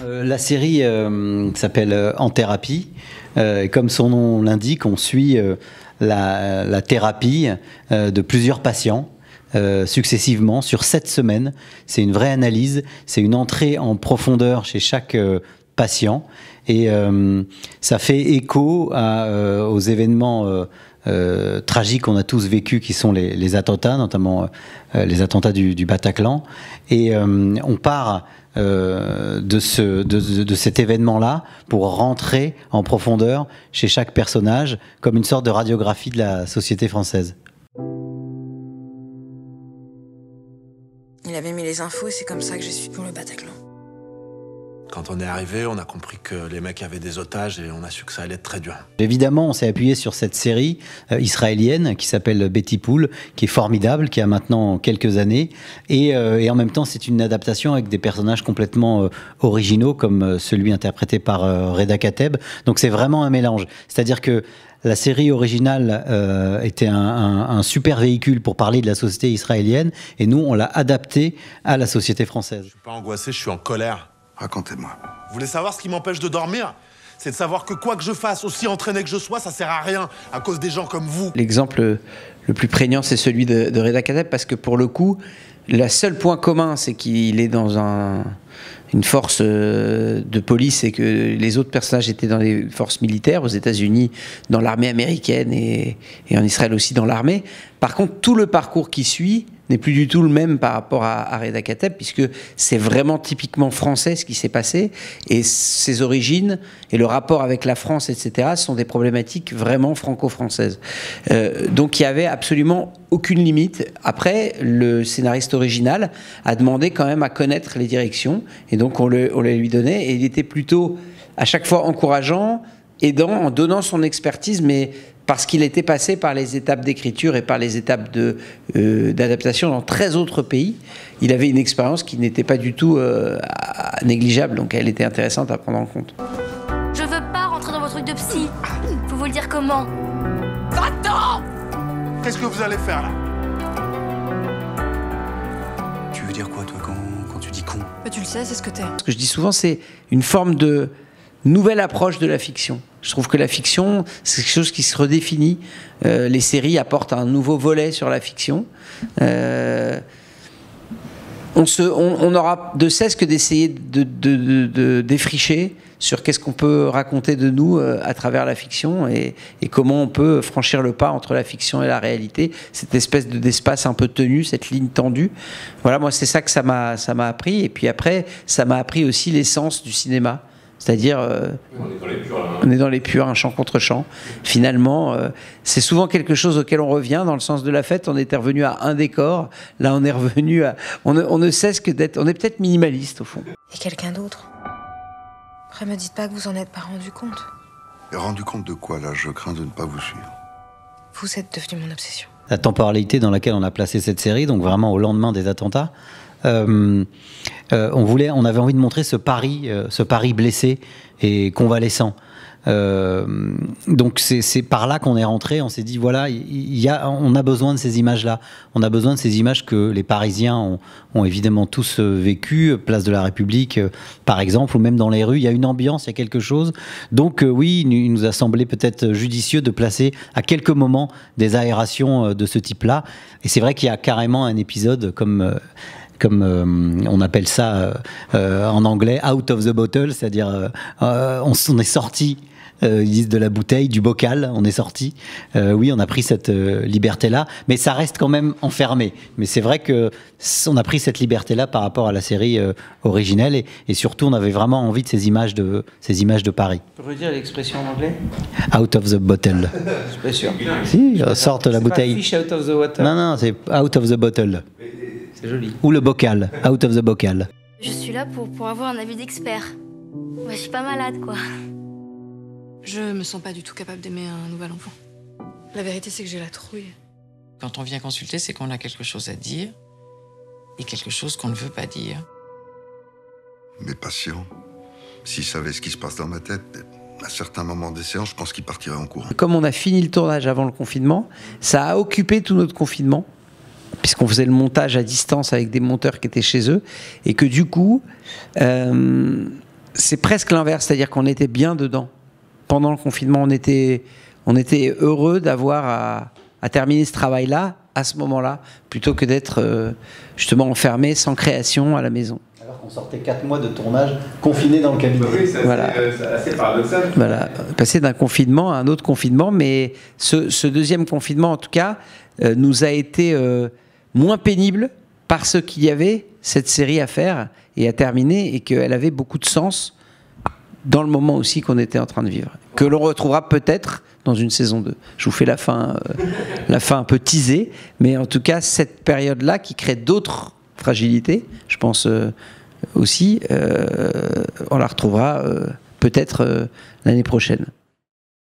La série s'appelle En thérapie. Comme son nom l'indique, on suit la thérapie de plusieurs patients successivement sur 7 semaines. C'est une vraie analyse, c'est une entrée en profondeur chez chaque patient. Et ça fait écho aux événements tragiques qu'on a tous vécus, qui sont les attentats, notamment les attentats du Bataclan. Et on part de cet événement-là pour rentrer en profondeur chez chaque personnage, comme une sorte de radiographie de la société française. Il avait mis les infos et c'est comme ça que j'ai su pour le Bataclan. Quand on est arrivé, on a compris que les mecs avaient des otages et on a su que ça allait être très dur. Évidemment, on s'est appuyé sur cette série israélienne qui s'appelle Betty Pool, qui est formidable, qui a maintenant quelques années. Et en même temps, c'est une adaptation avec des personnages complètement originaux, comme celui interprété par Reda Kateb. Donc c'est vraiment un mélange. C'est-à-dire que la série originale était un super véhicule pour parler de la société israélienne, et nous, on l'a adapté à la société française. Je suis pas angoissé, je suis en colère. Racontez-moi. Vous voulez savoir ce qui m'empêche de dormir? C'est de savoir que quoi que je fasse, aussi entraîné que je sois, ça sert à rien à cause des gens comme vous. L'exemple le plus prégnant, c'est celui de Reda Kateb, parce que pour le coup, le seul point commun, c'est qu'il est dans une force de police et que les autres personnages étaient dans les forces militaires, aux États-Unis, dans l'armée américaine et en Israël aussi dans l'armée. Par contre, tout le parcours qui suit n'est plus du tout le même par rapport à Reda Kateb, puisque c'est vraiment typiquement français ce qui s'est passé, et ses origines et le rapport avec la France, etc., sont des problématiques vraiment franco-françaises. Donc il n'y avait absolument aucune limite. Après, le scénariste original a demandé quand même à connaître les directions, et donc on les lui donnait, et il était plutôt à chaque fois encourageant, aidant, en donnant son expertise, mais parce qu'il était passé par les étapes d'écriture et par les étapes d'adaptation dans 13 autres pays. Il avait une expérience qui n'était pas du tout négligeable, donc elle était intéressante à prendre en compte. Je veux pas rentrer dans vos trucs de psy. Faut vous le dire comment? Va-t'en! Qu'est-ce que vous allez faire là? Tu veux dire quoi, toi, quand tu dis con? Mais tu le sais, c'est ce que t'es. Ce que je dis souvent, c'est une forme de nouvelle approche de la fiction. Je trouve que la fiction, c'est quelque chose qui se redéfinit. Les séries apportent un nouveau volet sur la fiction. On n'aura de cesse que d'essayer de défricher sur qu'est-ce qu'on peut raconter de nous à travers la fiction et comment on peut franchir le pas entre la fiction et la réalité, cette espèce d'espace un peu tenu, cette ligne tendue. Voilà, moi c'est ça que ça m'a appris. Et puis après, ça m'a appris aussi l'essence du cinéma. C'est-à-dire, on est dans les purs, un chant contre chant. Finalement, c'est souvent quelque chose auquel on revient. Dans le sens de la fête, on était revenu à un décor. Là, on est revenu à... On ne cesse que d'être... On est peut-être minimaliste, au fond. Et quelqu'un d'autre. Après, me dites pas que vous en êtes pas rendu compte. Et rendu compte de quoi, là? Je crains de ne pas vous suivre. Vous êtes devenu mon obsession. La temporalité dans laquelle on a placé cette série, donc vraiment au lendemain des attentats, on avait envie de montrer ce Paris blessé et convalescent. Donc c'est par là qu'on est rentré. On s'est dit voilà, on a besoin de ces images-là. On a besoin de ces images que les Parisiens ont évidemment tous vécues, place de la République par exemple, ou même dans les rues. Il y a une ambiance, il y a quelque chose. Donc oui, il nous a semblé peut-être judicieux de placer à quelques moments des aérations de ce type-là. Et c'est vrai qu'il y a carrément un épisode comme on appelle ça en anglais, out of the bottle, c'est-à-dire on est sorti, ils disent de la bouteille, du bocal, on est sorti. Oui, on a pris cette liberté-là, mais ça reste quand même enfermé. Mais c'est vrai qu'on a pris cette liberté-là par rapport à la série originelle, et surtout, on avait vraiment envie de ces images de Paris. Tu peux redire l'expression en anglais? Out of the bottle. Je suis pas sûr. Si, sorte la bouteille. Pas fish out of the water. Non, c'est out of the bottle. C'est joli. Ou le bocal, out of the bocal. Je suis là pour avoir un avis d'expert. Moi, je suis pas malade, quoi. Je me sens pas du tout capable d'aimer un nouvel enfant. La vérité, c'est que j'ai la trouille. Quand on vient consulter, c'est qu'on a quelque chose à dire et quelque chose qu'on ne veut pas dire. Mes patients, s'ils savaient ce qui se passe dans ma tête, à certains moments des séances, je pense qu'ils partiraient en courant. Comme on a fini le tournage avant le confinement, ça a occupé tout notre confinement, puisqu'on faisait le montage à distance avec des monteurs qui étaient chez eux, et que du coup, c'est presque l'inverse, c'est-à-dire qu'on était bien dedans. Pendant le confinement, on était heureux d'avoir à terminer ce travail-là, à ce moment-là, plutôt que d'être justement enfermé, sans création, à la maison. Alors qu'on sortait 4 mois de tournage confiné dans le cabinet. Oui, c'est Voilà. assez paradoxal. Voilà, passer d'un confinement à un autre confinement, mais ce deuxième confinement, en tout cas, nous a été moins pénible parce qu'il y avait cette série à faire et à terminer et qu'elle avait beaucoup de sens dans le moment aussi qu'on était en train de vivre. Que l'on retrouvera peut-être dans une saison 2. Je vous fais la fin un peu teasée, mais en tout cas, cette période-là qui crée d'autres fragilités, je pense aussi, on la retrouvera peut-être l'année prochaine.